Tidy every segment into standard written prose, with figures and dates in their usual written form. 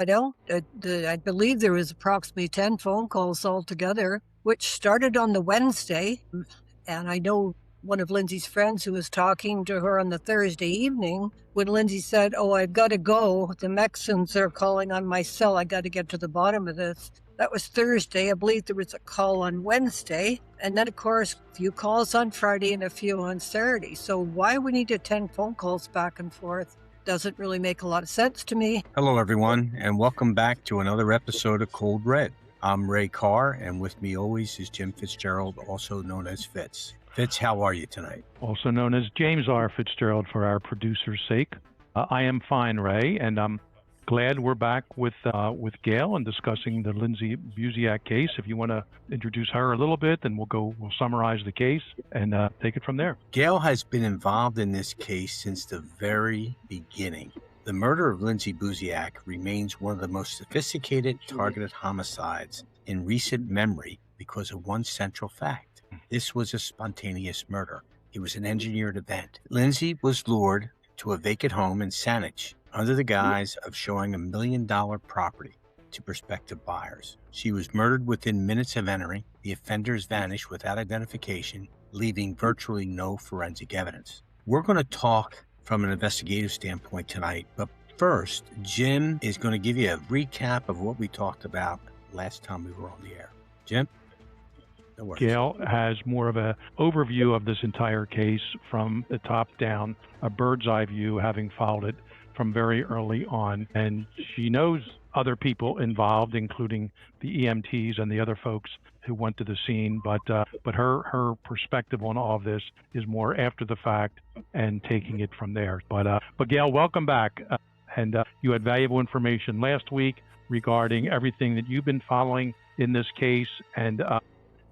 I believe there was approximately 10 phone calls altogether, which started on the Wednesday. And I know one of Lindsay's friends who was talking to her on the Thursday evening when Lindsay said, "Oh, I've got to go. The Mexicans are calling on my cell. I got to get to the bottom of this." That was Thursday. I believe there was a call on Wednesday. And then, of course, a few calls on Friday and a few on Saturday. So why we needed 10 phone calls back and forth doesn't really make a lot of sense to me. Hello, everyone, and welcome back to another episode of Cold Red. I'm Ray Carr, and with me always is Jim Fitzgerald, also known as Fitz. Fitz, how are you tonight? Also known as James R. Fitzgerald for our producer's sake. I am fine, Ray, and I'm glad we're back with Gail and discussing the Lindsay Buziak case. If you want to introduce her a little bit, then we'll summarize the case and take it from there. Gail has been involved in this case since the very beginning. The murder of Lindsay Buziak remains one of the most sophisticated targeted homicides in recent memory because of one central fact. This was a spontaneous murder. It was an engineered event. Lindsay was lured to a vacant home in Saanich under the guise of showing $1 million property to prospective buyers. She was murdered within minutes of entering. The offenders vanished without identification, leaving virtually no forensic evidence. We're going to talk from an investigative standpoint tonight, but first, Jim is going to give you a recap of what we talked about last time we were on the air. Jim? No worries. Gail has more of an overview of this entire case from the top down, a bird's eye view, having followed it from very early on. And she knows other people involved, including the EMTs and the other folks who went to the scene. But her perspective on all of this is more after the fact and taking it from there. But Gail, welcome back. And you had valuable information last week regarding everything that you've been following in this case. And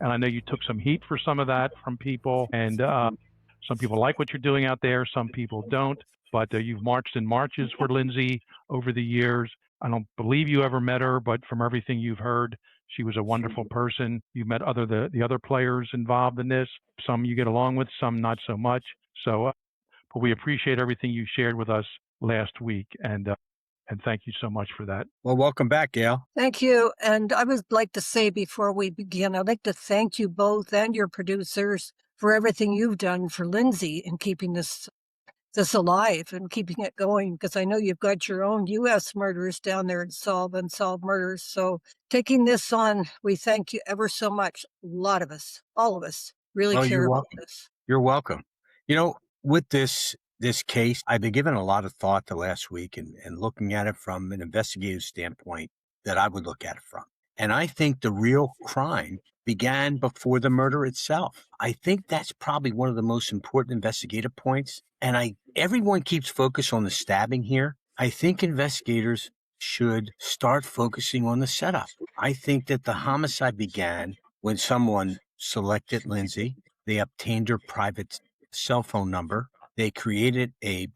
I know you took some heat for some of that from people. And some people like what you're doing out there. Some people don't. But you've marched in marches for Lindsay over the years. I don't believe you ever met her, but from everything you've heard, she was a wonderful person. You met the other players involved in this. Some you get along with, some not so much. So, but we appreciate everything you shared with us last week, and thank you so much for that. Well, welcome back, Gail. Thank you. And I would like to say before we begin, I'd like to thank you both and your producers for everything you've done for Lindsay in keeping this alive and keeping it going, because I know you've got your own U.S. murders down there and solve unsolved murders. So taking this on, we thank you ever so much. A lot of us, all of us, really care about this. You're welcome. You know, with this case, I've been given a lot of thought the last week and looking at it from an investigative standpoint that I would look at it from. And I think the real crime began before the murder itself. I think that's probably one of the most important investigative points. And everyone keeps focus on the stabbing here. I think investigators should start focusing on the setup. I think that the homicide began when someone selected Lindsay. They obtained her private cell phone number. They created a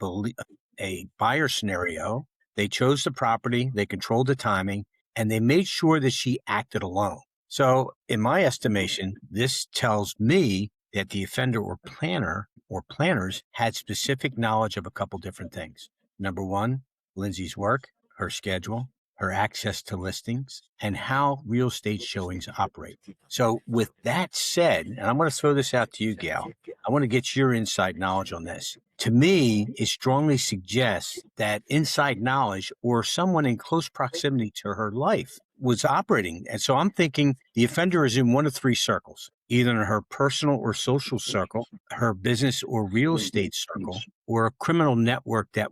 buyer scenario. They chose the property. They controlled the timing. And they made sure that she acted alone. So in my estimation, this tells me that the offender or planner or planners had specific knowledge of a couple different things. Number one, Lindsay's work, her schedule, her access to listings, and how real estate showings operate. So with that said, and I'm going to throw this out to you, Gail, I want to get your inside knowledge on this. To me, it strongly suggests that inside knowledge or someone in close proximity to her life was operating. And so I'm thinking the offender is in one of three circles, either in her personal or social circle, her business or real estate circle, or a criminal network that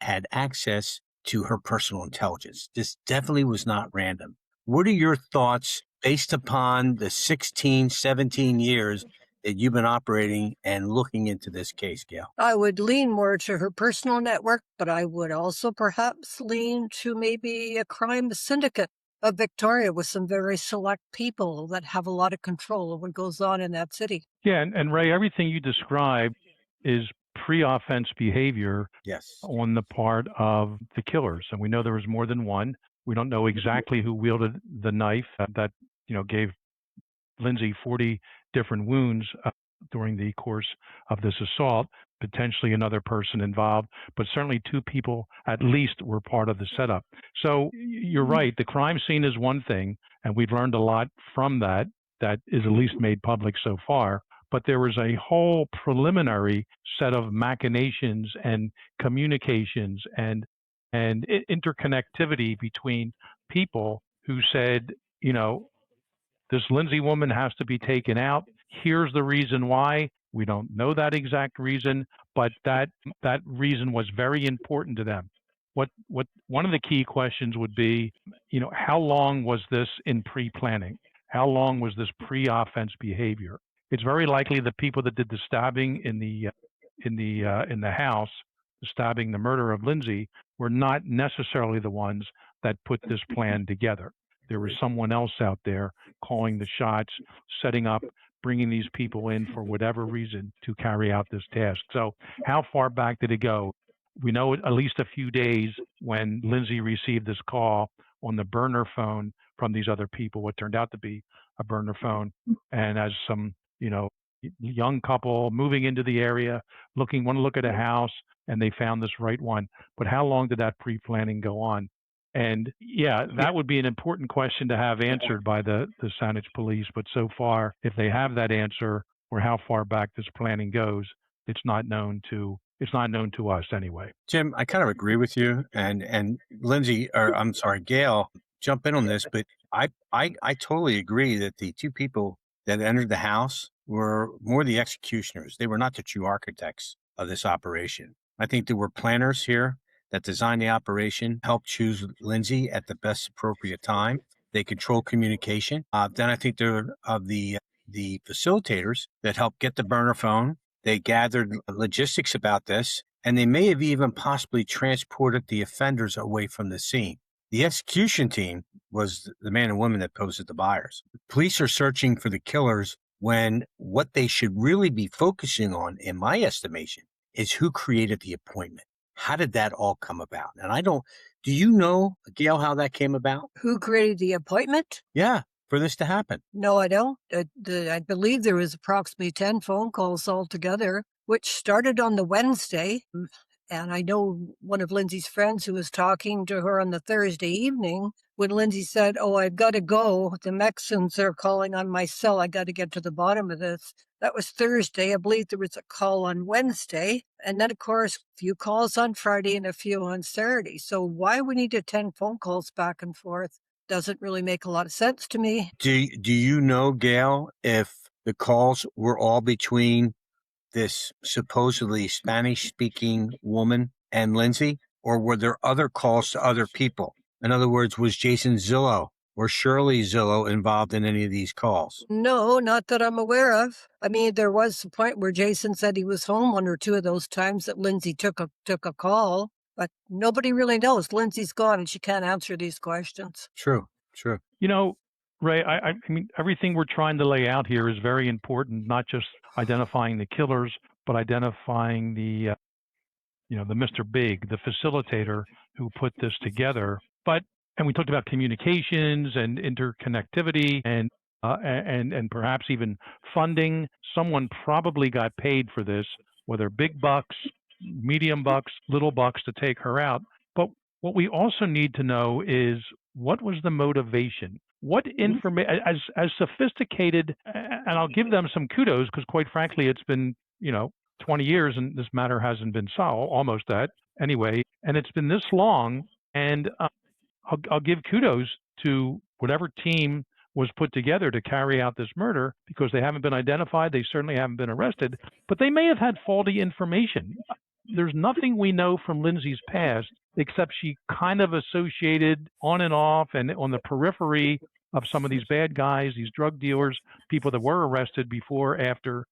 had access to her personal intelligence. This definitely was not random. What are your thoughts based upon the 16, 17 years that you've been operating and looking into this case, Gail? I would lean more to her personal network, but I would also perhaps lean to maybe a crime syndicate of Victoria with some very select people that have a lot of control of what goes on in that city. Yeah, and Ray, everything you described is pre-offense behavior on the part of the killers. And we know there was more than one. We don't know exactly who wielded the knife that gave Lindsay 40 different wounds during the course of this assault. potentially another person involved, but certainly two people at least were part of the setup. So you're right. The crime scene is one thing, and we've learned a lot from that is at least made public so far. But there was a whole preliminary set of machinations and communications and interconnectivity between people who said, this Lindsay woman has to be taken out. Here's the reason why. We don't know that exact reason, but that reason was very important to them. What one of the key questions would be, how long was this in pre-planning? How long was this pre-offense behavior? It's very likely the people that did the stabbing in the house, the stabbing, the murder of Lindsay, were not necessarily the ones that put this plan together. There was someone else out there calling the shots, setting up, bringing these people in for whatever reason to carry out this task. So how far back did it go? We know at least a few days when Lindsay received this call on the burner phone from these other people, what turned out to be a burner phone. And as some, young couple moving into the area, want to look at a house, and they found this right one. But how long did that pre-planning go on? And that would be an important question to have answered by the Saanich police. But so far, if they have that answer or how far back this planning goes, it's not known to us anyway. Jim, I kind of agree with you, and Lindsay, or I'm sorry, Gail, jump in on this, but I totally agree that the two people that entered the house were more the executioners. They were not the true architects of this operation. I think there were planners here that designed the operation, helped choose Lindsay at the best appropriate time. They control communication. Then I think there are the facilitators that helped get the burner phone. They gathered logistics about this, and they may have even possibly transported the offenders away from the scene. The execution team was the man and woman that posed the buyers. Police are searching for the killers when what they should really be focusing on, in my estimation, is who created the appointment. How did that all come about? And do you know, Gail, how that came about? Who created the appointment? Yeah, for this to happen. No, I don't. I believe there was approximately 10 phone calls altogether, which started on the Wednesday. And I know one of Lindsay's friends who was talking to her on the Thursday evening when Lindsay said, "Oh, I've got to go. The Mexicans are calling on my cell. I got to get to the bottom of this." That was Thursday. I believe there was a call on Wednesday. And then, of course, a few calls on Friday and a few on Saturday. So why we needed 10 phone calls back and forth doesn't really make a lot of sense to me. Do you know, Gail, if the calls were all between this supposedly Spanish-speaking woman and Lindsay, or were there other calls to other people? In other words, was Jason Zillow or Shirley Zillow involved in any of these calls? No, not that I'm aware of. I mean, there was a point where Jason said he was home one or two of those times that Lindsay took a call, but nobody really knows. Lindsay's gone and she can't answer these questions. True. Ray, I mean, everything we're trying to lay out here is very important, not just identifying the killers, but identifying the Mr. Big, the facilitator who put this together. And we talked about communications and interconnectivity and perhaps even funding. Someone probably got paid for this, whether big bucks, medium bucks, little bucks to take her out. But what we also need to know is what was the motivation? What information, as sophisticated, and I'll give them some kudos because quite frankly, it's been, 20 years and this matter hasn't been solved, almost that anyway. And it's been this long, and I'll give kudos to whatever team was put together to carry out this murder because they haven't been identified. They certainly haven't been arrested, but they may have had faulty information. There's nothing we know from Lindsay's past except she kind of associated on and off and on the periphery of some of these bad guys, these drug dealers, people that were arrested before, after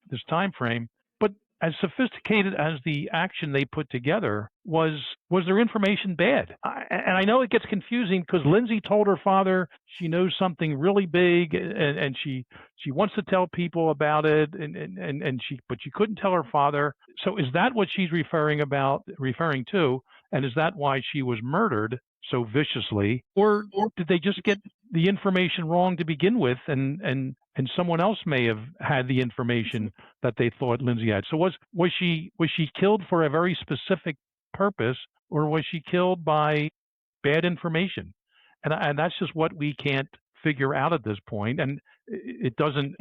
this time frame. But as sophisticated as the action they put together was their information bad? And I know it gets confusing because Lindsay told her father she knows something really big and she wants to tell people about it but she couldn't tell her father. So is that what she's referring to? And is that why she was murdered so viciously? Or did they just get the information wrong to begin with, and someone else may have had the information that they thought Lindsay had. So was she killed for a very specific purpose, or was she killed by bad information? And that's just what we can't figure out at this point. And it doesn't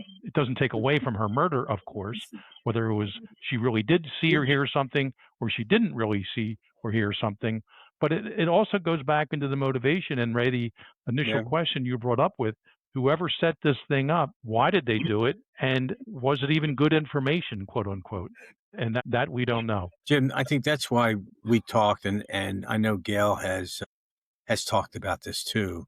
take away from her murder, of course, whether it was she really did see or hear something, or she didn't really see or hear something. But it also goes back into the motivation. And Ray, the initial question you brought up with whoever set this thing up, why did they do it? And was it even good information, quote unquote? And that we don't know. Jim, I think that's why we talked, and I know Gail has talked about this too.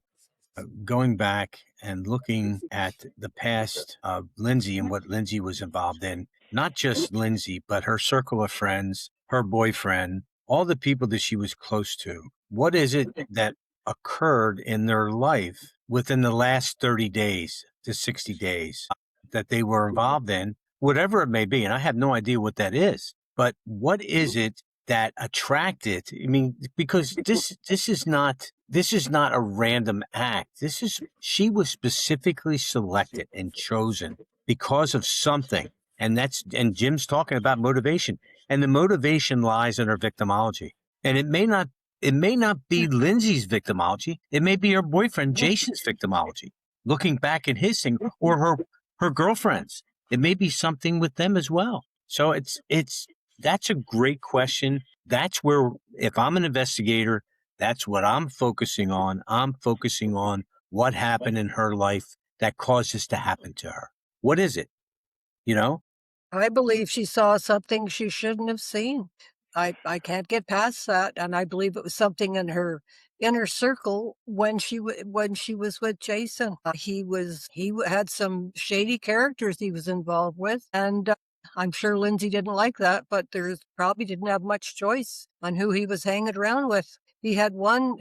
Going back and looking at the past of Lindsay and what Lindsay was involved in, not just Lindsay, but her circle of friends, her boyfriend, all the people that she was close to. What is it that occurred in their life within the last 30 days to 60 days that they were involved in, whatever it may be? And I have no idea what that is, but what is it that attracted? I mean, because this is not a random act. She was specifically selected and chosen because of something. And Jim's talking about motivation, and the motivation lies in her victimology. And it may not be Lindsay's victimology. It may be her boyfriend Jason's victimology, looking back at his thing, or her girlfriends. It may be something with them as well. So that's a great question. That's where, if I'm an investigator, that's what I'm focusing on. I'm focusing on what happened in her life that caused this to happen to her. What is it? I believe she saw something she shouldn't have seen. I can't get past that, and I believe it was something in her inner circle when she was with Jason. He had some shady characters he was involved with, and I'm sure Lindsay didn't like that, but there's probably didn't have much choice on who he was hanging around with. He had one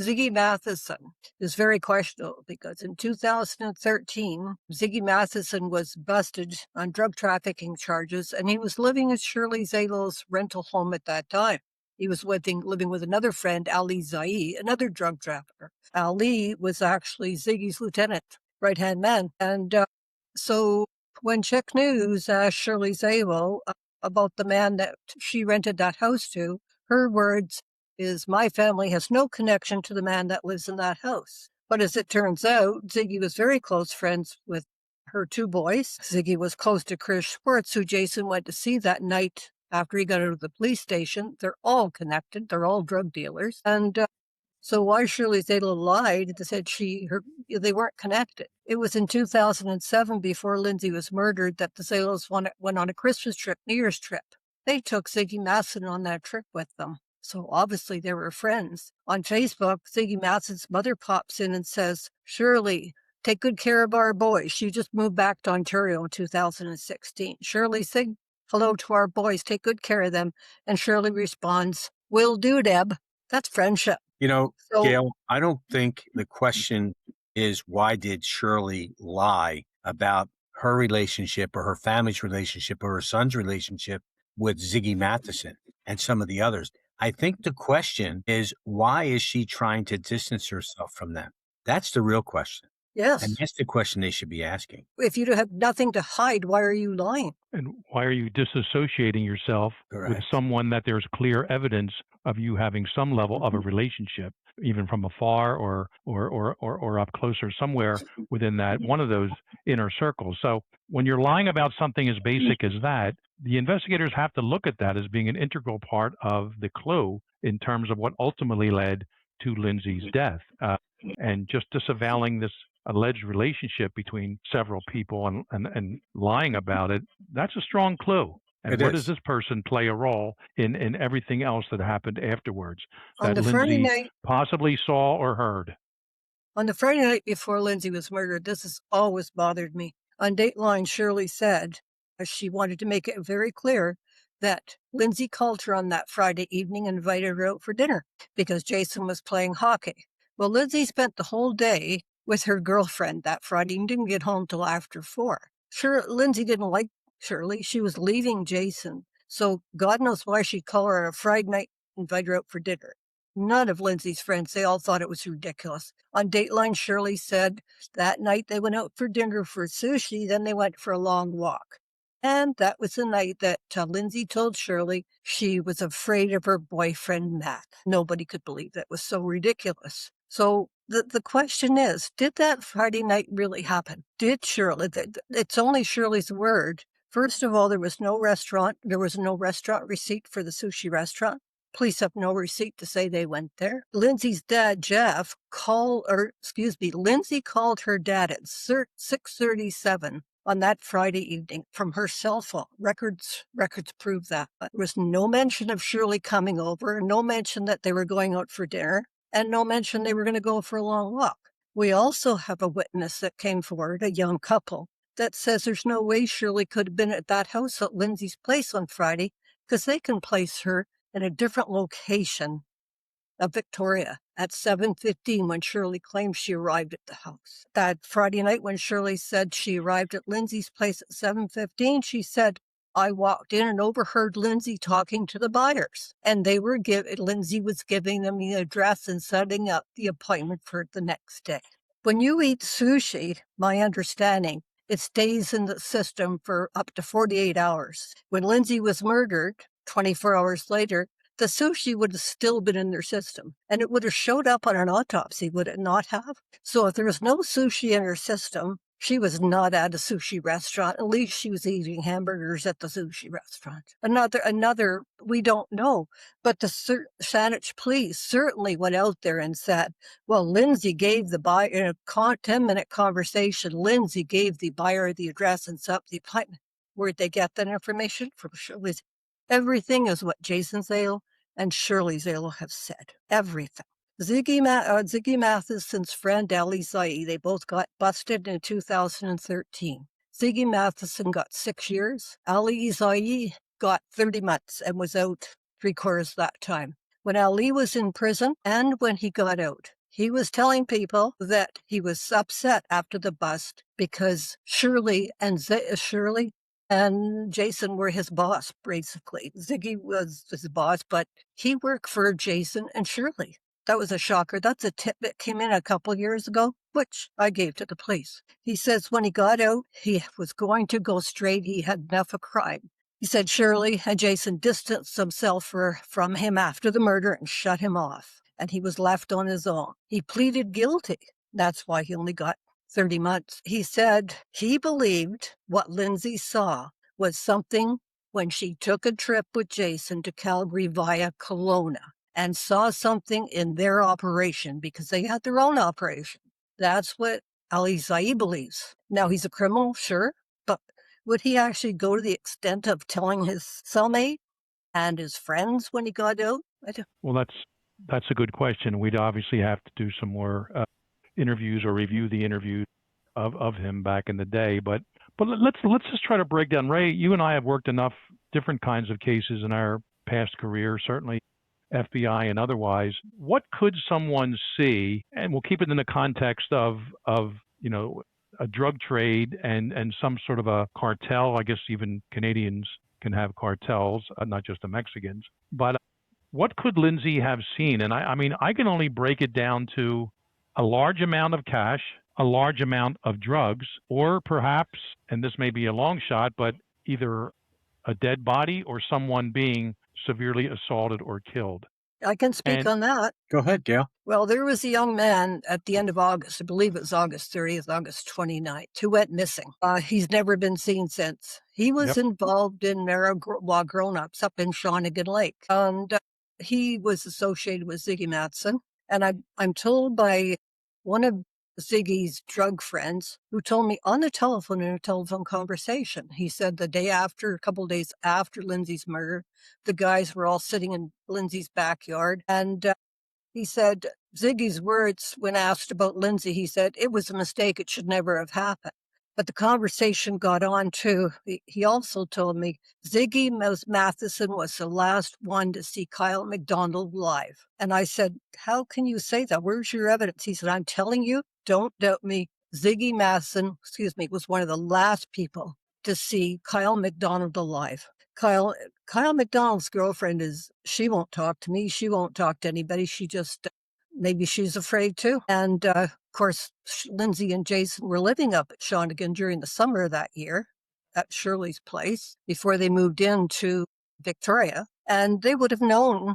Ziggy Matheson. Is very questionable because in 2013, Ziggy Matheson was busted on drug trafficking charges, and he was living at Shirley Zalo's rental home at that time. He was living with another friend, Ali Zai, another drug trafficker. Ali was actually Ziggy's lieutenant, right-hand man. And so when Check News asked Shirley Zalo about the man that she rented that house to, her words is, "My family has no connection to the man that lives in that house." But as it turns out, Ziggy was very close friends with her two boys. Ziggy was close to Chris Schwartz, who Jason went to see that night after he got out of the police station. They're all connected. They're all drug dealers. And so why Shirley Zalo lied and said they weren't connected. It was in 2007, before Lindsay was murdered, that the Zalos went on a Christmas trip, New Year's trip. They took Ziggy Matheson on that trip with them. So obviously they were friends. On Facebook, Ziggy Matheson's mother pops in and says, "Shirley, take good care of our boys." She just moved back to Ontario in 2016. "Shirley, say hello to our boys. Take good care of them." And Shirley responds, "Will do, Deb." That's friendship. Gail, I don't think the question is why did Shirley lie about her relationship or her family's relationship or her son's relationship with Ziggy Matheson and some of the others. I think the question is, why is she trying to distance herself from them? That's the real question. Yes. And that's the question they should be asking. If you have nothing to hide, why are you lying? And why are you disassociating yourself Correct. with someone that there's clear evidence of you having some level of a relationship, even from afar or up close or somewhere within that one of those inner circles? So when you're lying about something as basic as that, the investigators have to look at that as being an integral part of the clue in terms of what ultimately led to Lindsay's death. And just disavowing this alleged relationship between several people and lying about it, that's a strong clue. And where does this person play a role in everything else that happened afterwards that Lindsay possibly saw or heard? On the Friday night before Lindsay was murdered, this has always bothered me. On Dateline, Shirley said she wanted to make it very clear that Lindsay called her on that Friday evening and invited her out for dinner because Jason was playing hockey. Well, Lindsay spent the whole day with her girlfriend that Friday and didn't get home till after 4. Lindsay didn't like Shirley. She was leaving Jason. So God knows why she'd call her on a Friday night and invite her out for dinner. None of Lindsay's friends, they all thought it was ridiculous. On Dateline, Shirley said that night they went out for dinner for sushi, then they went for a long walk. And that was the night that Lindsay told Shirley she was afraid of her boyfriend, Matt. Nobody could believe that. It was so ridiculous. So the question is, did that Friday night really happen? Did Shirley, it's only Shirley's word. First of all, there was no restaurant receipt for the sushi restaurant. Police have no receipt to say they went there. Lindsay's dad, Jeff, Lindsay called her dad at 6:37 on that Friday evening from her cell phone. Records prove that. But there was no mention of Shirley coming over, no mention that they were going out for dinner, and no mention they were going to go for a long walk. We also have a witness that came forward, a young couple, that says there's no way Shirley could have been at that house at Lindsay's place on Friday because they can place her in a different location of Victoria at 7:15 when Shirley claimed she arrived at the house. That Friday night when Shirley said she arrived at Lindsay's place at 7:15, she said, I walked in and overheard Lindsay talking to the buyers, and Lindsay was giving them the address and setting up the appointment for the next day. When you eat sushi, my understanding, it stays in the system for up to 48 hours. When Lindsay was murdered, 24 hours later, the sushi would have still been in their system, and it would have showed up on an autopsy, would it not have? So if there was no sushi in her system, she was not at a sushi restaurant. At least she was eating hamburgers at the sushi restaurant. Another, we don't know. But the Saanich police certainly went out there and said, well, Lindsay gave the buyer, in a 10-minute conversation, Lindsay gave the buyer the address and set up the appointment. Where'd they get that information? From Shirley's. Everything is what Jason Zale and Shirley Zale have said. Everything. Ziggy Matheson's friend, Ali Zai, they both got busted in 2013. Ziggy Matheson got 6 years. Ali Zai got 30 months and was out 3/4 that time. When Ali was in prison and when he got out, he was telling people that he was upset after the bust because Shirley and Jason were his boss, basically. Ziggy was his boss, but he worked for Jason and Shirley. That was a shocker. That's a tip that came in a couple years ago, which I gave to the police. He says when he got out, he was going to go straight. He had enough of crime. He said Shirley and Jason distanced themselves from him after the murder and shut him off, and he was left on his own. He pleaded guilty. That's why he only got 30 months. He said he believed what Lindsay saw was something when she took a trip with Jason to Calgary via Kelowna and saw something in their operation because they had their own operation. That's what Ali Zai believes. Now, he's a criminal, sure, but would he actually go to the extent of telling his cellmate and his friends when he got out? Well, that's a good question. We'd obviously have to do some more interviews or review the interviews of him back in the day. But let's just try to break down. Ray, you and I have worked enough different kinds of cases in our past career, certainly FBI and otherwise. What could someone see, and we'll keep it in the context of a drug trade and some sort of a cartel. I guess even Canadians can have cartels, not just the Mexicans. But what could Lindsay have seen? And I mean, I can only break it down to a large amount of cash, a large amount of drugs, or perhaps, and this may be a long shot, but either a dead body or someone being severely assaulted or killed. I can speak on that. Go ahead, Gail. Well, there was a young man at the end of August, I believe it was August 30th, August 29th, who went missing. He's never been seen since. He was involved in marijuana grown-ups up in Shawnigan Lake. And he was associated with Ziggy Matheson. And I'm told by one of Ziggy's drug friends who told me on the telephone in a telephone conversation, he said the day after, a couple of days after Lindsay's murder, the guys were all sitting in Lindsay's backyard. And he said Ziggy's words when asked about Lindsay, he said, it was a mistake. It should never have happened. But the conversation got on too. He also told me Ziggy Matheson was the last one to see Kyle McDonald live. And I said, how can you say that? Where's your evidence? He said, I'm telling you, don't doubt me. Ziggy Matheson, was one of the last people to see Kyle McDonald alive. Kyle McDonald's girlfriend she won't talk to me. She won't talk to anybody. She just, maybe she's afraid too. And of course, Lindsay and Jason were living up at Shawnigan during the summer of that year at Shirley's place before they moved into Victoria. And they would have known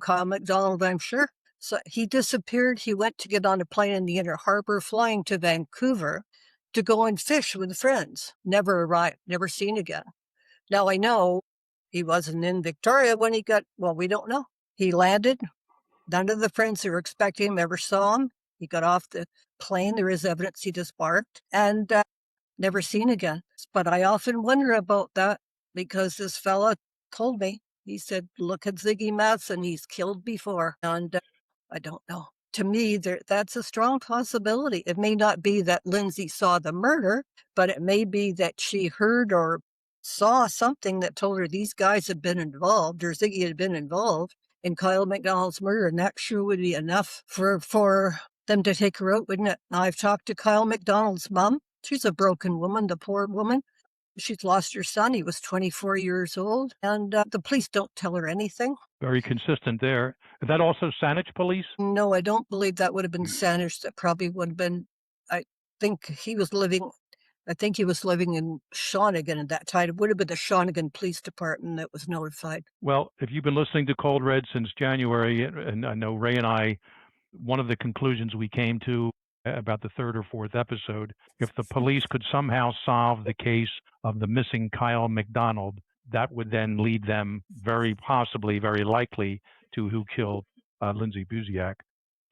Kyle McDonald, I'm sure. So he disappeared. He went to get on a plane in the Inner Harbor, flying to Vancouver to go and fish with friends. Never arrived, never seen again. Now I know he wasn't in Victoria when we don't know. He landed. None of the friends who were expecting him ever saw him. He got off the plane. There is evidence he disembarked and never seen again. But I often wonder about that because this fella told me, he said, look at Ziggy Matson. He's killed before. And I don't know. To me, that's a strong possibility. It may not be that Lindsay saw the murder, but it may be that she heard or saw something that told her these guys had been involved, or Ziggy had been involved in Kyle McDonald's murder, and that sure would be enough for them to take her out, wouldn't it? Now, I've talked to Kyle McDonald's mom. She's a broken woman, the poor woman. She's lost her son. He was 24 years old, and the police don't tell her anything. Very consistent there. Is that also Saanich police? No, I don't believe that would have been Saanich. That probably would have been, I think he was living in Shawnigan at that time. It would have been the Shawnigan Police Department that was notified. Well, if you've been listening to Cold Red since January, and I know Ray and I, one of the conclusions we came to about the third or fourth episode, if the police could somehow solve the case of the missing Kyle McDonald, that would then lead them very possibly, very likely to who killed Lindsay Buziak.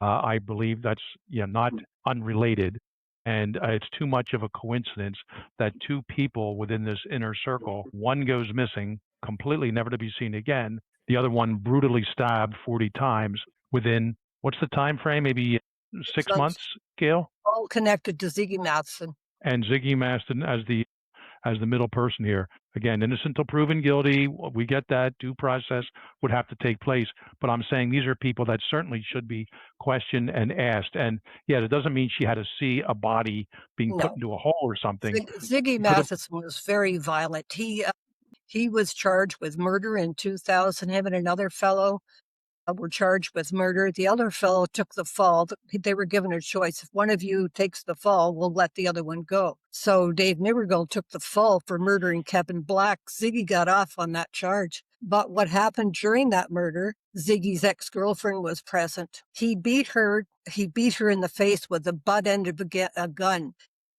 I believe that's not unrelated. And it's too much of a coincidence that two people within this inner circle, one goes missing, completely never to be seen again. The other one brutally stabbed 40 times within, what's the time frame? Maybe 6 months, Gail? All connected to Ziggy Matson. And Ziggy Matson as the middle person here. Again, innocent till proven guilty. We get that. Due process would have to take place. But I'm saying these are people that certainly should be questioned and asked. And yeah, it doesn't mean she had to see a body being put into a hole or something. Ziggy Matson was very violent. He was charged with murder in 2000. Him and another fellow were charged with murder. The other fellow took the fall. They were given a choice. If one of you takes the fall, we'll let the other one go. So Dave Nivergill took the fall for murdering Kevin Black. Ziggy got off on that charge. But what happened during that murder, Ziggy's ex-girlfriend was present. He beat her in the face with the butt end of a gun.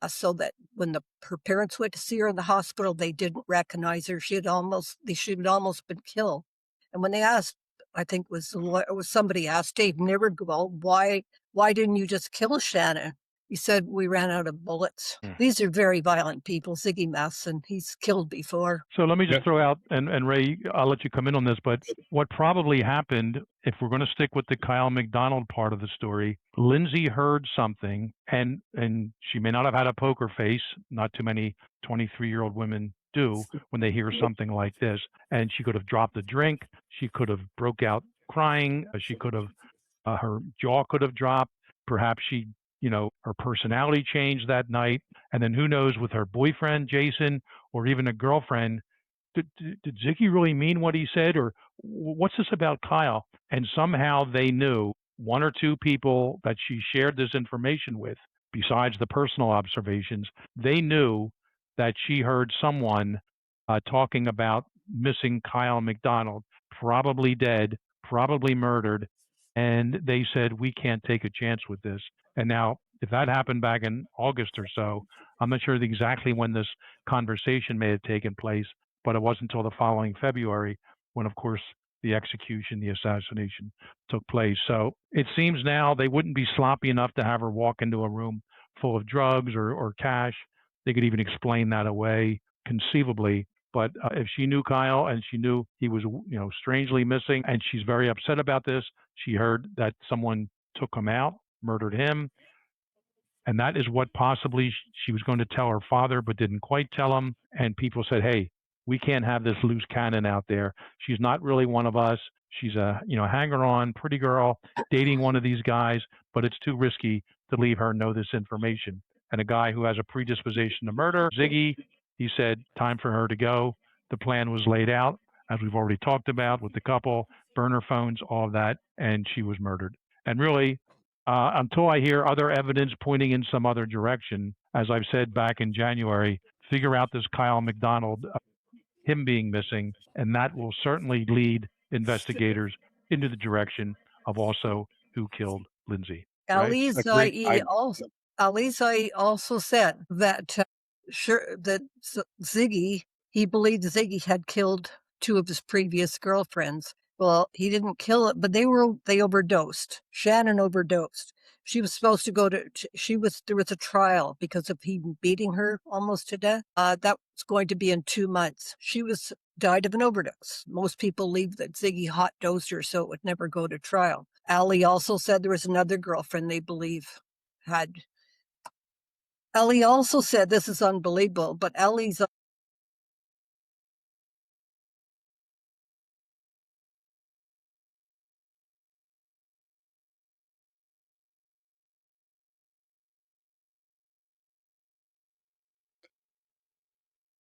So that when her parents went to see her in the hospital, they didn't recognize her. She had almost been killed. And when they asked, I think somebody asked Dave Nivergill, why didn't you just kill Shannon? He said, we ran out of bullets. These are very violent people. Ziggy Matson, he's killed before. So let me just throw out, and Ray, I'll let you come in on this, but what probably happened, if we're going to stick with the Kyle McDonald part of the story, Lindsay heard something, and she may not have had a poker face. Not too many 23-year-old women do when they hear something like this. And she could have dropped a drink. She could have broke out crying. She could have, her jaw could have dropped. Perhaps she, her personality changed that night. And then who knows, with her boyfriend, Jason, or even a girlfriend, did Ziggy really mean what he said? Or what's this about Kyle? And somehow they knew, one or two people that she shared this information with, besides the personal observations, they knew that she heard someone talking about missing Kyle McDonald, probably dead, probably murdered. And they said, we can't take a chance with this. And now, if that happened back in August or so, I'm not sure exactly when this conversation may have taken place, but it wasn't until the following February when, of course, the execution, the assassination took place. So it seems now they wouldn't be sloppy enough to have her walk into a room full of drugs or cash. They could even explain that away conceivably. But if she knew Kyle and she knew he was, strangely missing, and she's very upset about this, she heard that someone took him out, murdered him. And that is what possibly she was going to tell her father, but didn't quite tell him. And people said, hey, we can't have this loose cannon out there. She's not really one of us. She's a, hanger-on, pretty girl, dating one of these guys, but it's too risky to leave her know this information. And a guy who has a predisposition to murder, Ziggy, he said, time for her to go. the plan was laid out, as we've already talked about with the couple, burner phones, all of that, and she was murdered. And really, until I hear other evidence pointing in some other direction, as I've said back in January, figure out this Kyle McDonald, him being missing, and that will certainly lead investigators into the direction of also who killed Lindsay. Right? Alizai also said that Ziggy, he believed Ziggy had killed two of his previous girlfriends. Well, he didn't kill it, but they overdosed. Shannon overdosed. She was supposed to there was a trial because of he beating her almost to death. That was going to be in 2 months. She died of an overdose. Most people believe that Ziggy hot dosed her so it would never go to trial. Allie also said there was another girlfriend they believe had. Ellie also said, this is unbelievable, but Ellie's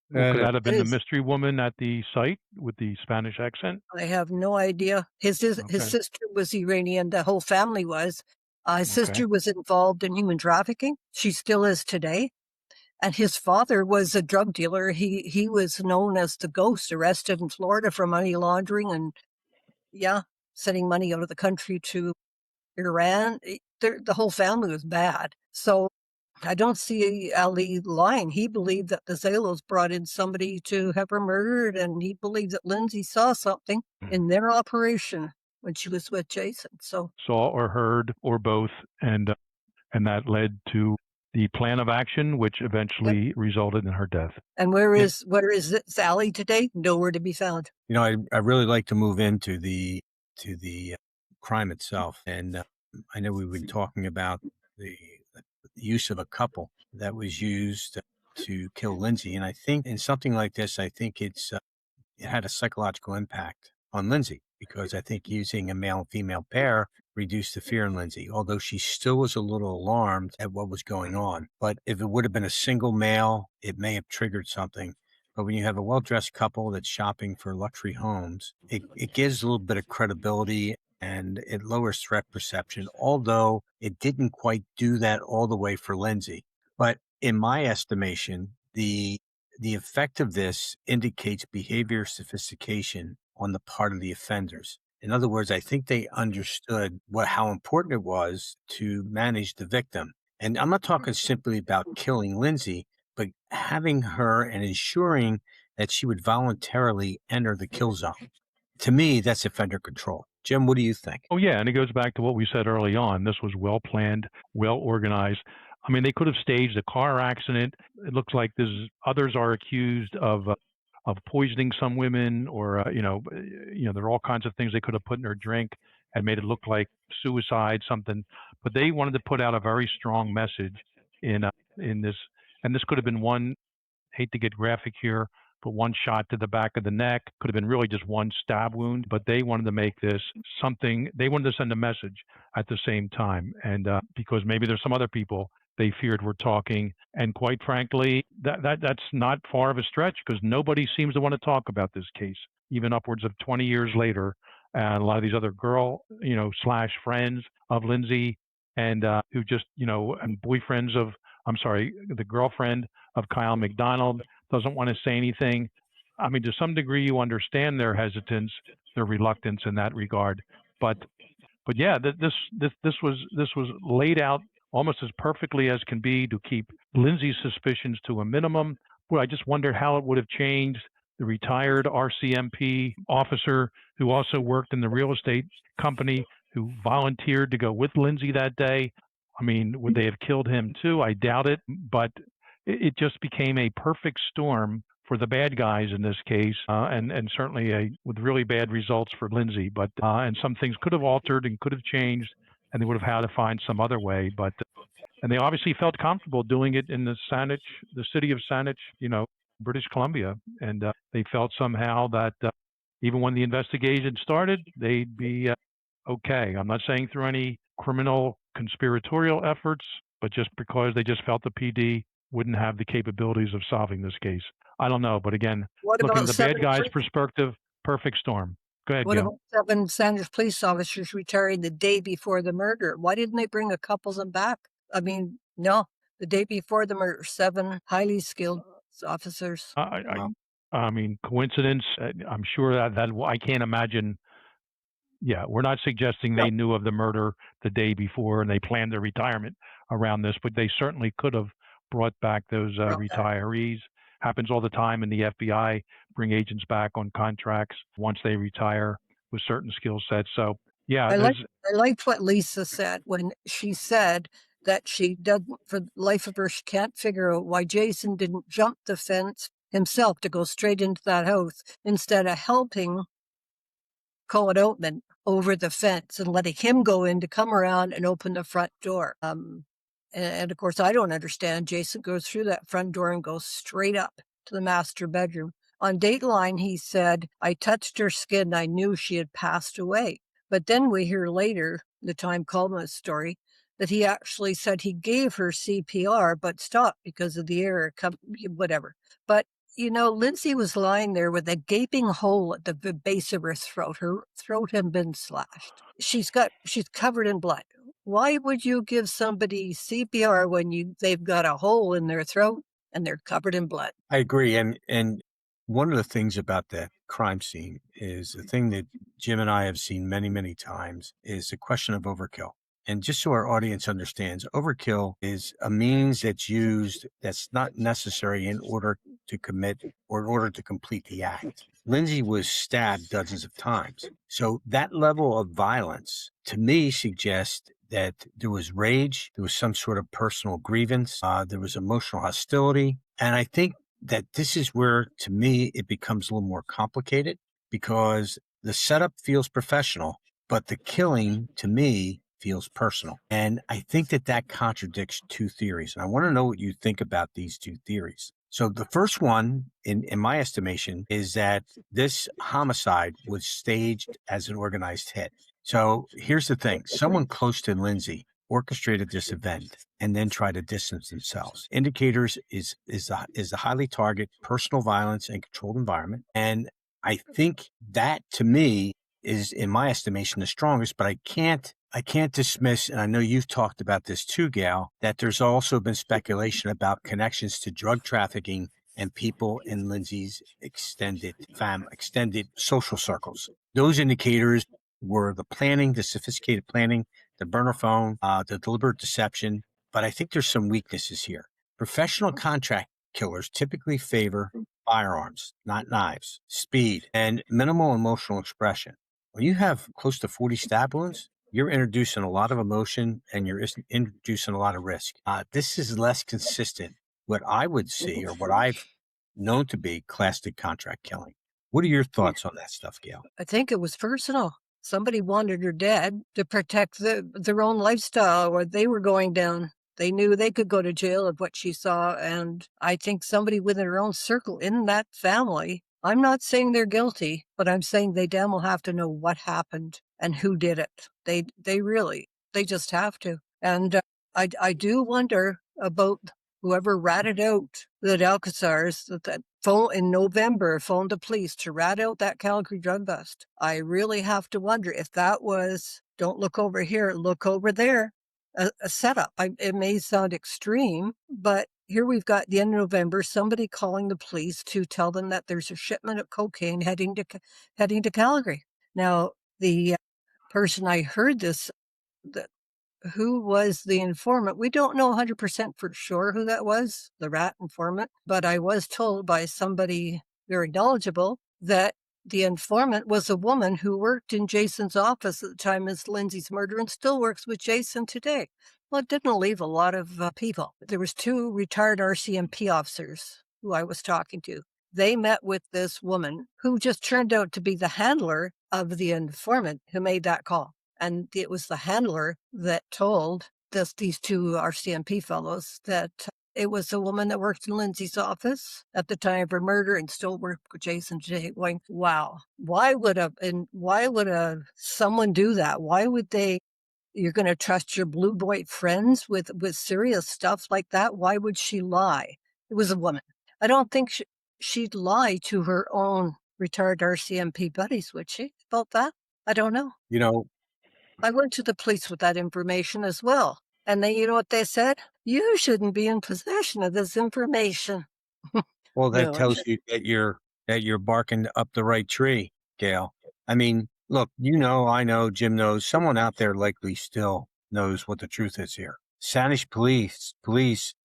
Well, could that have been the mystery woman at the site with the Spanish accent? I have no idea. His sister was Iranian. The whole family was. His sister was involved in human trafficking. She still is today. And his father was a drug dealer. He was known as the Ghost, arrested in Florida for money laundering and, sending money out of the country to Iran. The whole family was bad. So I don't see Ali lying. He believed that the Zalos brought in somebody to have her murdered, and he believed that Lindsay saw something in their operation when she was with Jason. So saw or heard or both, and that led to the plan of action, which eventually resulted in her death. And where is Sally today? Nowhere to be found. I really like to move into the crime itself, and I know we've been talking about the use of a couple that was used to kill Lindsay, and I think in something like this, I think it had a psychological impact on Lindsay, because I think using a male and female pair reduced the fear in Lindsay, although she still was a little alarmed at what was going on. But if it would have been a single male, it may have triggered something. But when you have a well-dressed couple that's shopping for luxury homes, it gives a little bit of credibility and it lowers threat perception, although it didn't quite do that all the way for Lindsay. But in my estimation, the effect of this indicates behavior sophistication on the part of the offenders. In other words, I think they understood how important it was to manage the victim. And I'm not talking simply about killing Lindsay, but having her and ensuring that she would voluntarily enter the kill zone. To me, that's offender control. Jim, what do you think? Oh, yeah, and it goes back to what we said early on. This was well planned, well organized. I mean, they could have staged a car accident. It looks like others are accused of poisoning some women, or there are all kinds of things they could have put in her drink and made it look like suicide, something. But they wanted to put out a very strong message in this, and this could have been one. Hate to get graphic here, but one shot to the back of the neck could have been really just one stab wound. But they wanted to make this something. They wanted to send a message at the same time, and because maybe there's some other people they feared were talking. And quite frankly, that's not far of a stretch, because nobody seems to want to talk about this case, even upwards of 20 years later. And a lot of these other / friends of Lindsay, and who just, and boyfriends of, the girlfriend of Kyle McDonald doesn't want to say anything. I mean, to some degree, you understand their hesitance, their reluctance in that regard. But yeah, this was laid out almost as perfectly as can be to keep Lindsay's suspicions to a minimum. Well, I just wondered how it would have changed the retired RCMP officer who also worked in the real estate company, who volunteered to go with Lindsay that day. I mean, would they have killed him too? I doubt it, but it just became a perfect storm for the bad guys in this case, and certainly with really bad results for Lindsay. But and some things could have altered and could have changed, and they would have had to find some other way. But and they obviously felt comfortable doing it in the city of Saanich, British Columbia, and they felt somehow that even when the investigation started, they'd be okay. I'm not saying through any criminal conspiratorial efforts, but just because they just felt the PD wouldn't have the capabilities of solving this case. I don't know, but again, What looking about at the bad seven? guy's perspective, perfect storm. Go ahead, What Gail. about 7 Sanders police officers retiring the day before the murder? Why didn't they bring a couple of them back? I mean, no, the day before the murder, 7 highly skilled officers. I mean, coincidence. I'm sure that I can't imagine. Yeah, we're not suggesting they knew of the murder the day before and they planned their retirement around this, but they certainly could have brought back those retirees. Happens all the time in the FBI, bring agents back on contracts once they retire with certain skill sets. So, yeah, I liked what Lisa said when she said that she doesn't, for the life of her, she can't figure out why Jason didn't jump the fence himself to go straight into that house instead of helping Cohen Oatman over the fence and letting him go in to come around and open the front door. And of course, I don't understand. Jason goes through that front door and goes straight up to the master bedroom. On Dateline, he said, I touched her skin. I knew she had passed away. But then we hear later, the Time Coleman story, that he actually said he gave her CPR, but stopped because of the air, whatever. But Lindsay was lying there with a gaping hole at the base of her throat. Her throat had been slashed. She's covered in blood. Why would you give somebody CPR when they've got a hole in their throat and they're covered in blood? I agree. And one of the things about that crime scene is the thing that Jim and I have seen many, many times is the question of overkill. And just so our audience understands, overkill is a means that's used that's not necessary in order to commit or in order to complete the act. Lindsay was stabbed dozens of times. So that level of violence, to me, suggests that there was rage, there was some sort of personal grievance, there was emotional hostility. And I think that this is where, to me, it becomes a little more complicated because the setup feels professional, but the killing, to me, feels personal. And I think that contradicts two theories. And I want to know what you think about these two theories. So the first one, in my estimation, is that this homicide was staged as an organized hit. So here's the thing. Someone close to Lindsay orchestrated this event and then tried to distance themselves. Indicators is the highly target personal violence and controlled environment. And I think that, to me, is, in my estimation, the strongest, but I can't dismiss, and I know you've talked about this too, Gail, that there's also been speculation about connections to drug trafficking and people in Lindsay's extended social circles. Those indicators were the planning, the sophisticated planning, the burner phone, the deliberate deception. But I think there's some weaknesses here. Professional contract killers typically favor firearms, not knives, speed, and minimal emotional expression. When you have close to 40 stab wounds, you're introducing a lot of emotion and you're introducing a lot of risk. This is less consistent what I would see or what I've known to be classic contract killing. What are your thoughts on that stuff, Gail? I think it was personal. Somebody wanted her dead to protect their own lifestyle where they were going down. They knew they could go to jail of what she saw. And I think somebody within her own circle in that family, I'm not saying they're guilty, but I'm saying they damn well have to know what happened and who did it. They just have to. And I do wonder about whoever ratted out the Alcazars, that phone in November, phoned the police to rat out that Calgary drug bust. I really have to wonder if that was, don't look over here, look over there, a setup. It may sound extreme, but here we've got the end of November, somebody calling the police to tell them that there's a shipment of cocaine heading to Calgary. Now, the person I heard this, who was the informant? We don't know 100% for sure who that was, the rat informant, but I was told by somebody very knowledgeable that the informant was a woman who worked in Jason's office at the time of Lindsay's murder and still works with Jason today. Well, it didn't leave a lot of people. There was 2 retired RCMP officers who I was talking to. They met with this woman who just turned out to be the handler of the informant who made that call. And it was the handler that told these 2 RCMP fellows that it was a woman that worked in Lindsay's office at the time of her murder and still worked with Jason today. Going, wow, why would someone do that? Why would they? you're going to trust your blue boy friends with serious stuff like that? Why would she lie? It was a woman. I don't think she'd lie to her own retired RCMP buddies, would she? About that? I don't know. I went to the police with that information as well. And then you know what they said? You shouldn't be in possession of this information. Well, that No, tells you that you're barking up the right tree, Gail. I mean, look, I know, Jim knows, someone out there likely still knows what the truth is here. Spanish police,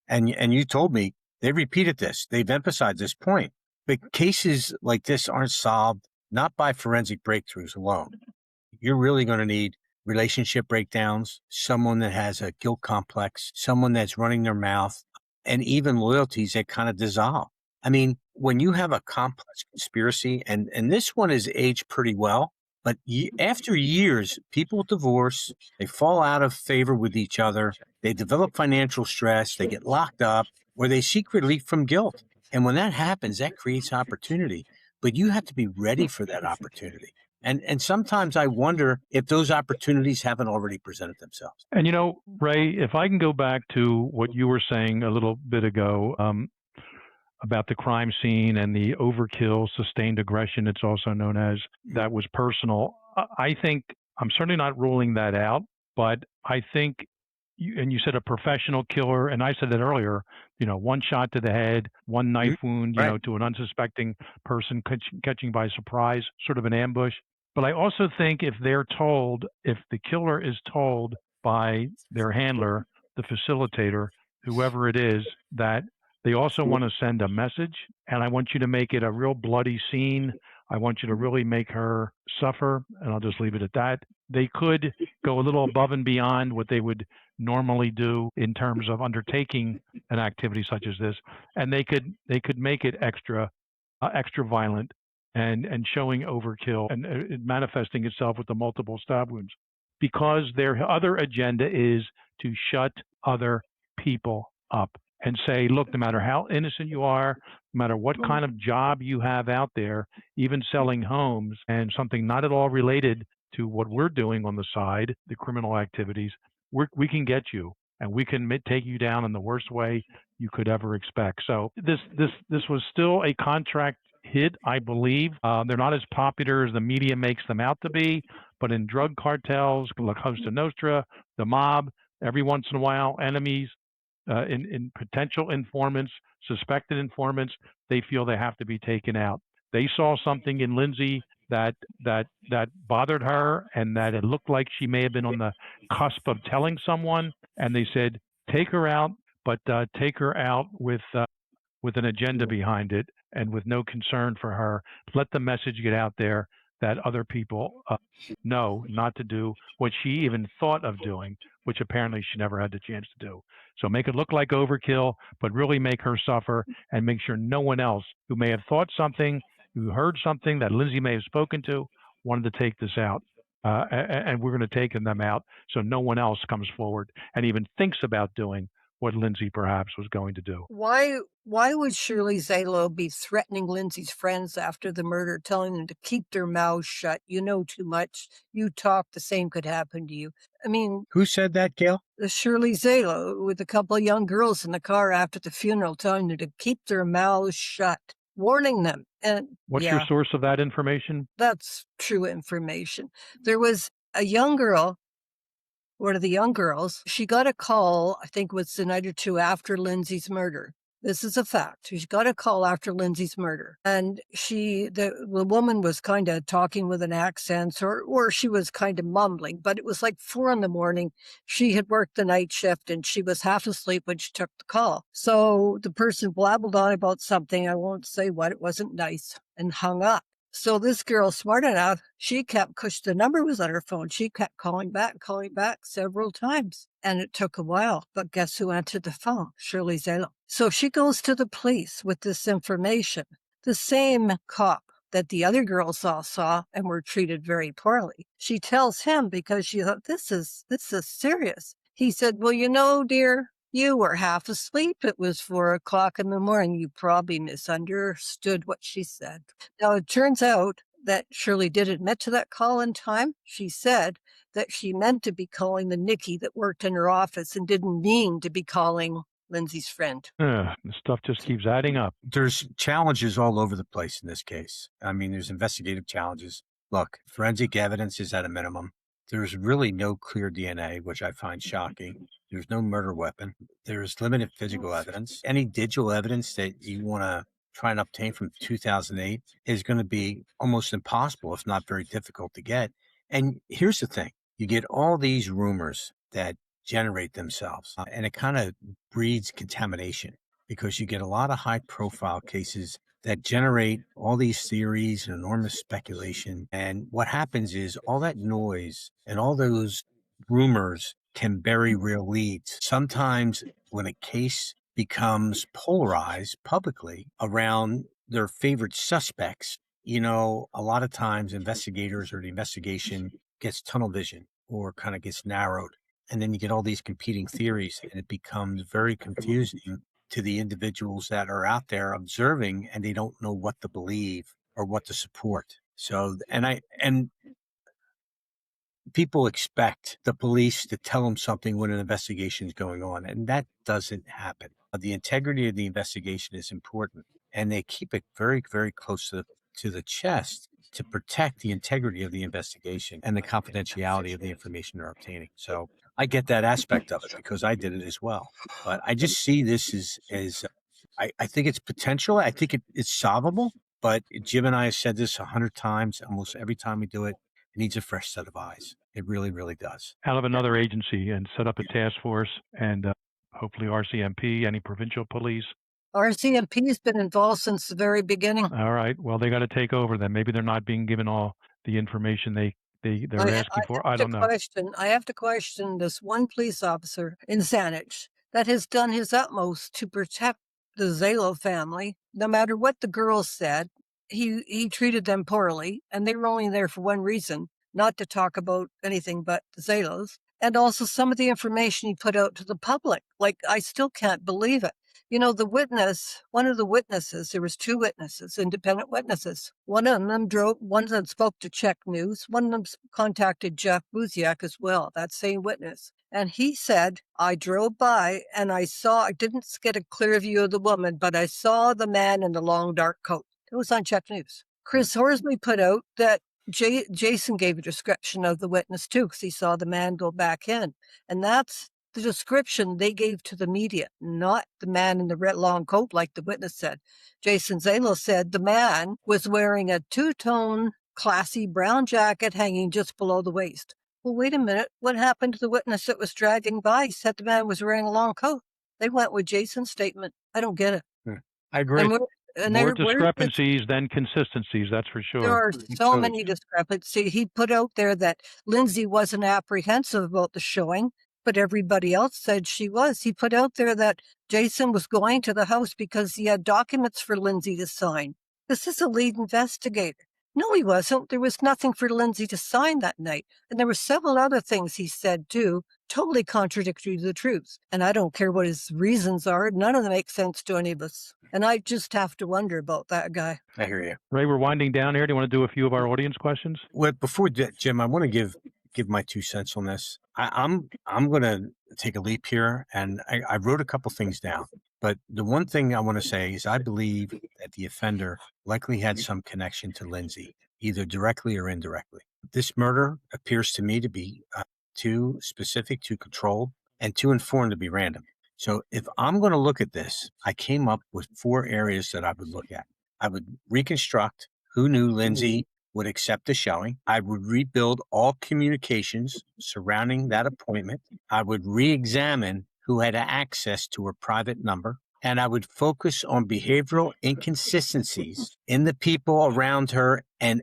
and you told me they've repeated this. They've emphasized this point. But cases like this aren't solved not by forensic breakthroughs alone. You're really going to need relationship breakdowns, someone that has a guilt complex, someone that's running their mouth, and even loyalties that kind of dissolve. I mean, when you have a complex conspiracy, and this one is aged pretty well, but after years, people divorce, they fall out of favor with each other, they develop financial stress, they get locked up, or they seek relief from guilt. And when that happens, that creates opportunity. But you have to be ready for that opportunity. And sometimes I wonder if those opportunities haven't already presented themselves. And Ray, if I can go back to what you were saying a little bit ago about the crime scene and the overkill, sustained aggression, it's also known as, that was personal. I think I'm certainly not ruling that out, but I think, you said a professional killer, and I said that earlier, one shot to the head, one knife wound, Right. To an unsuspecting person catching by surprise, sort of an ambush. But I also think if the killer is told by their handler, the facilitator, whoever it is, that they also want to send a message, and I want you to make it a real bloody scene. I want you to really make her suffer, and I'll just leave it at that. They could go a little above and beyond what they would normally do in terms of undertaking an activity such as this, and they could make it extra violent and showing overkill and manifesting itself with the multiple stab wounds, because their other agenda is to shut other people up and say, look, no matter how innocent you are, no matter what kind of job you have out there, even selling homes and something not at all related to what we're doing on the side, the criminal activities, we can get you, and we can take you down in the worst way you could ever expect. So this was still a contract hit, I believe. They're not as popular as the media makes them out to be, but in drug cartels, La Cosa Nostra, the mob, every once in a while, enemies, in potential informants, suspected informants, they feel they have to be taken out. They saw something in Lindsay that bothered her, and that it looked like she may have been on the cusp of telling someone, and they said, take her out, but take her out with an agenda behind it and with no concern for her. Let the message get out there that other people know not to do what she even thought of doing, which apparently she never had the chance to do. So make it look like overkill, but really make her suffer, and make sure no one else who may have thought something, who heard something that Lindsay may have spoken to, wanted to take this out. And we're going to take them out so no one else comes forward and even thinks about doing what Lindsay perhaps was going to do. Why would Shirley Zalo be threatening Lindsay's friends after the murder, telling them to keep their mouths shut? You know too much. You talk, the same could happen to you. I mean, who said that, Gail? Shirley Zalo with a couple of young girls in the car after the funeral, telling them to keep their mouths shut, warning them. And what's your source of that information? That's true information. There was a young girl, one of the young girls, she got a call, I think it was the night or two after Lindsay's murder. This is a fact. She got a call after Lindsay's murder. And the woman was kind of talking with an accent, or she was kind of mumbling, but it was like 4 a.m. She had worked the night shift and she was half asleep when she took the call. So the person blabbled on about something, I won't say what, it wasn't nice, and hung up. So this girl, smart enough, she kept, because the number was on her phone, she kept calling back several times. And it took a while. But guess who answered the phone? Shirley Zalo. So she goes to the police with this information. The same cop that the other girls saw and were treated very poorly. She tells him, because she thought, this is serious. He said, well, dear, you were half asleep. It was 4 a.m. You probably misunderstood what she said. Now, it turns out that Shirley did admit to that call in time. She said that she meant to be calling the Nikki that worked in her office and didn't mean to be calling Lindsay's friend. The stuff just keeps adding up. There's challenges all over the place in this case. I mean, there's investigative challenges. Look, forensic evidence is at a minimum. There's really no clear DNA, which I find shocking. There's no murder weapon. There's limited physical evidence. Any digital evidence that you want to try and obtain from 2008 is going to be almost impossible, if not very difficult to get. And here's the thing. You get all these rumors that generate themselves, and it kind of breeds contamination because you get a lot of high-profile cases that generate all these theories and enormous speculation. And what happens is all that noise and all those rumors can bury real leads. Sometimes when a case becomes polarized publicly around their favorite suspects, a lot of times investigators or the investigation gets tunnel vision or kind of gets narrowed. And then you get all these competing theories, and it becomes very confusing to the individuals that are out there observing, and they don't know what to believe or what to support. So, and people expect the police to tell them something when an investigation is going on, and that doesn't happen. The integrity of the investigation is important, and they keep it very, very close to the chest to protect the integrity of the investigation and the confidentiality of the information they're obtaining. So I get that aspect of it because I did it as well. But I just see this as I think it's potential. I think it's solvable. But Jim and I have said this 100 times. Almost every time we do it, it needs a fresh set of eyes. It really, really does. Out of another agency and set up a task force and hopefully RCMP, any provincial police. RCMP has been involved since the very beginning. All right. Well, they got to take over then. Maybe they're not being given all the information they're asking for. I don't know. I have to question this one police officer in Saanich that has done his utmost to protect the Zalo family. No matter what the girls said, he treated them poorly, and they were only there for one reason, not to talk about anything but the Zalos. And also some of the information he put out to the public. Like, I still can't believe it. One of the witnesses, there was two witnesses, independent witnesses. One of them spoke to Czech News. One of them contacted Jeff Buziak as well, that same witness. And he said, I drove by and I didn't get a clear view of the woman, but I saw the man in the long dark coat. It was on Czech News. Chris Horsley put out that Jason gave a description of the witness too, because he saw the man go back in. And that's the description they gave to the media, not the man in the red long coat like the witness said. Jason Zalo said the man was wearing a two-tone, classy brown jacket hanging just below the waist. Well, wait a minute. What happened to the witness that was driving by? He said the man was wearing a long coat. They went with Jason's statement. I don't get it. I agree. More discrepancies than consistencies, that's for sure. There are so many discrepancies. He put out there that Lindsay wasn't apprehensive about the showing, but everybody else said she was. He put out there that Jason was going to the house because he had documents for Lindsay to sign. This is a lead investigator. No, he wasn't. There was nothing for Lindsay to sign that night. And there were several other things he said, too, totally contradictory to the truth. And I don't care what his reasons are. None of them make sense to any of us. And I just have to wonder about that guy. I hear you. Ray, we're winding down here. Do you want to do a few of our audience questions? Well, before Jim, I want to give my 2 cents on this. I'm going to take a leap here, and I wrote a couple things down. But the one thing I want to say is I believe that the offender likely had some connection to Lindsay, either directly or indirectly. This murder appears to me to be too specific, too controlled, and too informed to be random. So if I'm going to look at this, I came up with 4 areas that I would look at. I would reconstruct who knew Lindsay would accept the showing. I would rebuild all communications surrounding that appointment. I would re-examine who had access to her private number. And I would focus on behavioral inconsistencies in the people around her and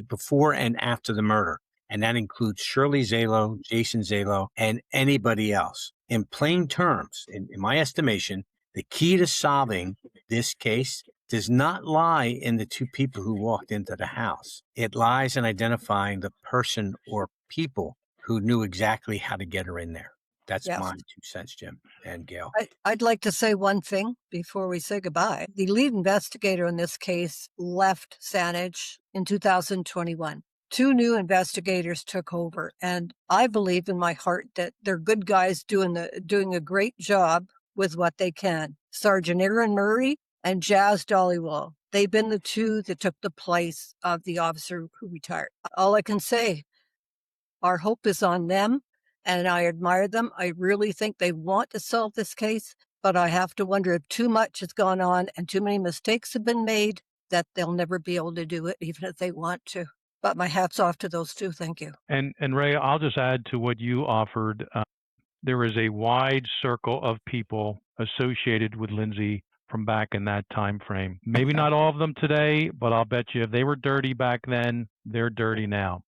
before and after the murder. And that includes Shirley Zalo, Jason Zalo, and anybody else. In plain terms, in my estimation, the key to solving this case does not lie in the 2 people who walked into the house. It lies in identifying the person or people who knew exactly how to get her in there. That's my 2 cents, Jim and Gail. I'd like to say one thing before we say goodbye. The lead investigator in this case left Saanich in 2021. 2 new investigators took over, and I believe in my heart that they're good guys doing a great job with what they can. Sergeant Aaron Murray and Jazz Dollywall. They've been the 2 that took the place of the officer who retired. All I can say, our hope is on them, and I admire them. I really think they want to solve this case, but I have to wonder if too much has gone on and too many mistakes have been made that they'll never be able to do it, even if they want to. But my hat's off to those 2. Thank you. And Ray, I'll just add to what you offered. There is a wide circle of people associated with Lindsay from back in that time frame. Maybe not all of them today, but I'll bet you if they were dirty back then, they're dirty now.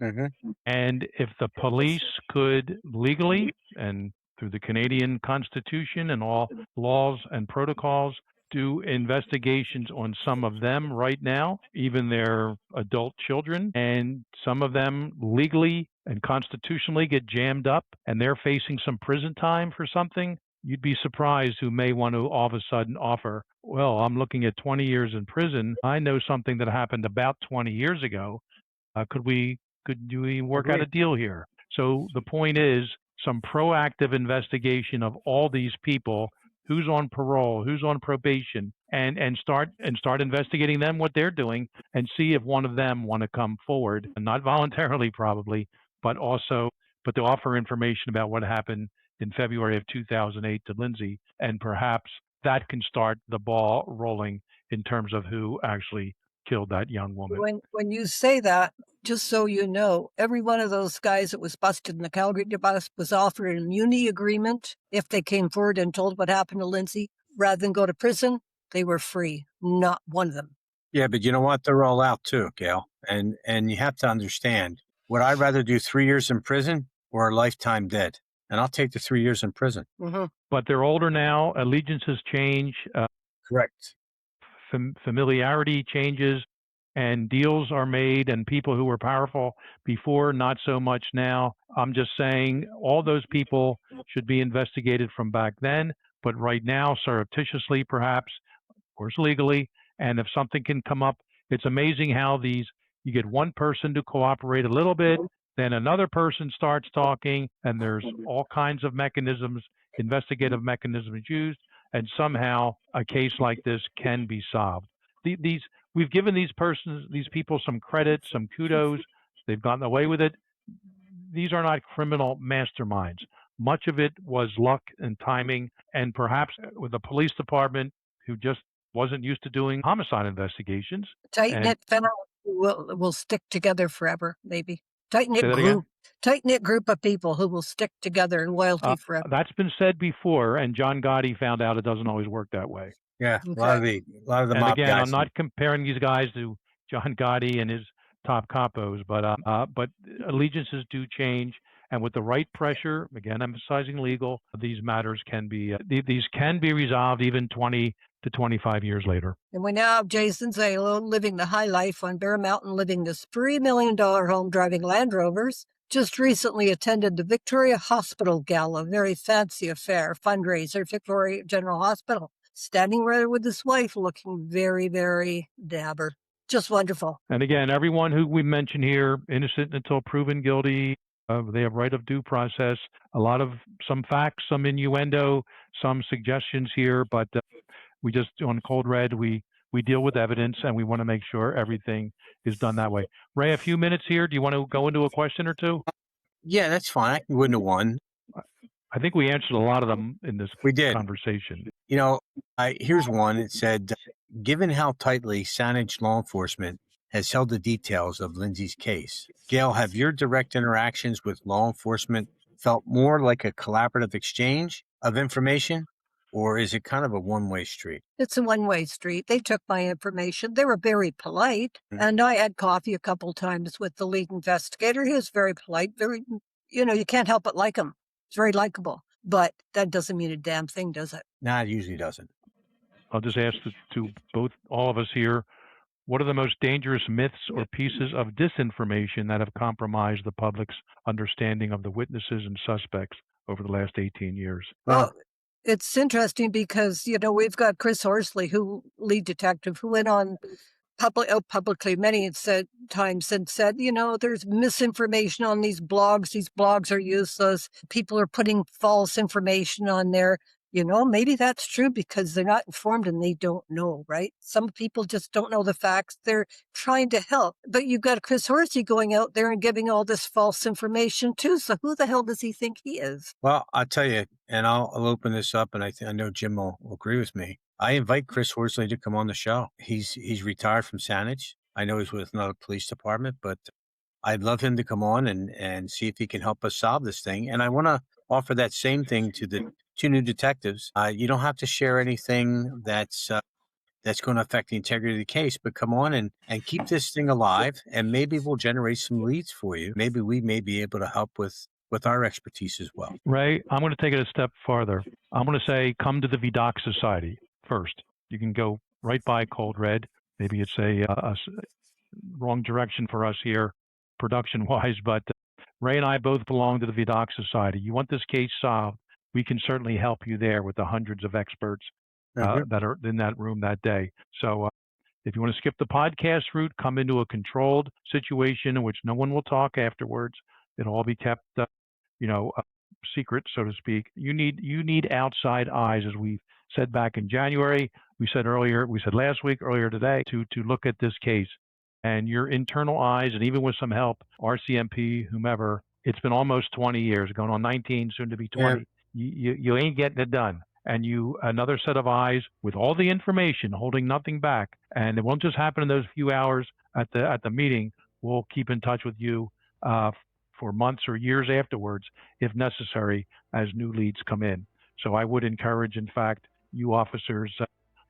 Mm-hmm. And if the police could legally and through the Canadian Constitution and all laws and protocols do investigations on some of them right now, even their adult children, and some of them legally and constitutionally get jammed up and they're facing some prison time for something, you'd be surprised who may want to all of a sudden offer, well, I'm looking at 20 years in prison. I know something that happened about 20 years ago. Could we work out a deal here? So the point is some proactive investigation of all these people, who's on parole, who's on probation, and start investigating them, what they're doing, and see if one of them want to come forward, and not voluntarily probably, but to offer information about what happened in February of 2008 to Lindsay, and perhaps that can start the ball rolling in terms of who actually killed that young woman. When you say that, just so you know, every one of those guys that was busted in the Calgary bust was offered an immunity agreement if they came forward and told what happened to Lindsay. Rather than go to prison, they were free. Not one of them. Yeah, but you know what? They're all out too, Gail. And you have to understand, would I rather do 3 years in prison or a lifetime dead? And I'll take the 3 years in prison. Mm-hmm. But they're older now. Allegiances change. Correct. Familiarity changes, and deals are made, and people who were powerful before, not so much now. I'm just saying all those people should be investigated from back then, but right now, surreptitiously perhaps, of course legally, and if something can come up, it's amazing how you get one person to cooperate a little bit, then another person starts talking, and there's all kinds of mechanisms, investigative mechanisms used, and somehow a case like this can be solved. We've given these people some credit, some kudos. They've gotten away with it. These are not criminal masterminds. Much of it was luck and timing, and perhaps with the police department who just wasn't used to doing homicide investigations. Tight-knit family will stick together forever, maybe. Tight-knit group of people who will stick together in loyalty forever. That's been said before, and John Gotti found out it doesn't always work that way. Yeah, okay. a lot of the and mob again, guys. I'm not comparing these guys to John Gotti and his top capos, but allegiances do change, and with the right pressure, again, emphasizing legal, these matters can be resolved even 20 to 25 years later. And we now have Jason Zalo living the high life on Bear Mountain, living this $3 million home, driving Land Rovers. Just recently attended the Victoria Hospital Gala, very fancy affair, fundraiser, Victoria General Hospital. Standing there with his wife, looking very, very dapper. Just wonderful. And again, everyone who we mention here, innocent until proven guilty. They have right of due process. Some facts, some innuendo, some suggestions here, but we just, on Cold Red, we deal with evidence, and we want to make sure everything is done that way. Ray, a few minutes here. Do you want to go into a question or two? Yeah, that's fine. I can go into one. I think we answered a lot of them in this conversation. You know, here's one. It said, given how tightly Saanich law enforcement has held the details of Lindsay's case, Gail, have your direct interactions with law enforcement felt more like a collaborative exchange of information, or is it kind of a one-way street? It's a one-way street. They took my information. They were very polite, and I had coffee a couple times with the lead investigator. He was very polite, you can't help but like him. It's very likable, but that doesn't mean a damn thing, does it? No, it usually doesn't. I'll just ask to all of us here, what are the most dangerous myths or pieces of disinformation that have compromised the public's understanding of the witnesses and suspects over the last 18 years? Well, it's interesting because, we've got Chris Horsley, lead detective, who went on publicly many times and said, there's misinformation on these blogs. These blogs are useless. People are putting false information on there. Maybe that's true because they're not informed and they don't know, right? Some people just don't know the facts. They're trying to help. But you've got Chris Horsey going out there and giving all this false information too. So who the hell does he think he is? Well, I'll tell you, and I'll open this up, and I know Jim will agree with me. I invite Chris Horsley to come on the show. He's retired from Saanich. I know he's with another police department, but I'd love him to come on and see if he can help us solve this thing. And I want to offer that same thing to the two new detectives. You don't have to share anything that's going to affect the integrity of the case, but come on and keep this thing alive, and maybe we'll generate some leads for you. Maybe we may be able to help with our expertise as well. Ray, I'm going to take it a step farther. I'm going to say come to the VDOC Society first. You can go right by Cold Red. Maybe it's a wrong direction for us here production-wise, but Ray and I both belong to the VDOC Society. You want this case solved, we can certainly help you there with the hundreds of experts that are in that room that day. So if you want to skip the podcast route, come into a controlled situation in which no one will talk afterwards. It'll all be kept, secret, so to speak. You need outside eyes, as we said back in January. We said last week, earlier today, to look at this case. And your internal eyes, and even with some help, RCMP, whomever, it's been almost 20 years, going on 19, soon to be 20. Yeah. You ain't getting it done. And another set of eyes with all the information, holding nothing back. And it won't just happen in those few hours at the meeting. We'll keep in touch with you for months or years afterwards, if necessary, as new leads come in. So I would encourage, in fact, you officers,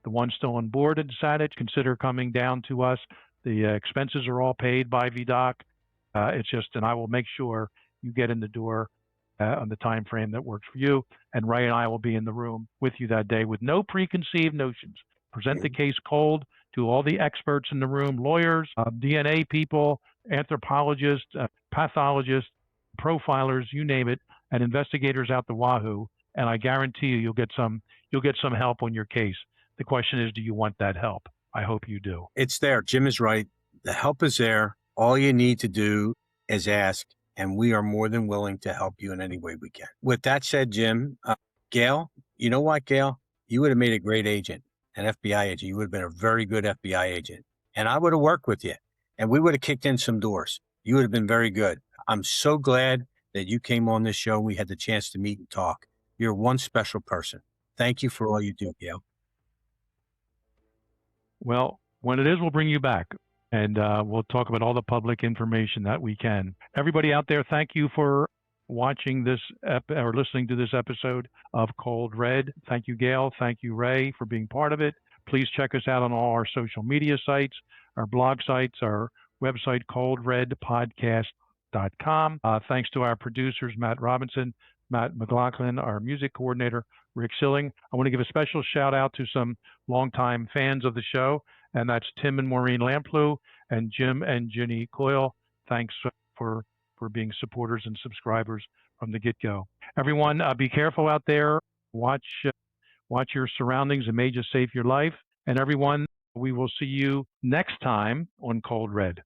the ones still on board at Saanich, consider coming down to us. The expenses are all paid by VDOC. It's just, and I will make sure you get in the door on the time frame that works for you. And Ray and I will be in the room with you that day with no preconceived notions. Present the case cold to all the experts in the room, lawyers, DNA people, anthropologists, pathologists, profilers, you name it, and investigators out the wahoo. And I guarantee you'll get some help on your case. The question is, do you want that help? I hope you do. It's there. Jim is right. The help is there. All you need to do is ask, and we are more than willing to help you in any way we can. With that said, Jim, Gail, you know what, Gail? You would have made a great agent, an FBI agent. You would have been a very good FBI agent. And I would have worked with you, and we would have kicked in some doors. You would have been very good. I'm so glad that you came on this show. We had the chance to meet and talk. You're one special person. Thank you for all you do, Gail. Well, when it is, we'll bring you back, and we'll talk about all the public information that we can. Everybody out there, thank you for watching this or listening to this episode of Cold Red. Thank you, Gail. Thank you, Ray, for being part of it. Please check us out on all our social media sites, our blog sites, our website, coldredpodcast.com. Thanks to our producers, Matt Robinson, Matt McLaughlin, our music coordinator, Rick Silling. I want to give a special shout out to some longtime fans of the show, and that's Tim and Maureen Lamplew and Jim and Ginny Coyle. Thanks for being supporters and subscribers from the get-go. Everyone, be careful out there. Watch your surroundings. It may just save your life. And everyone, we will see you next time on Cold Red.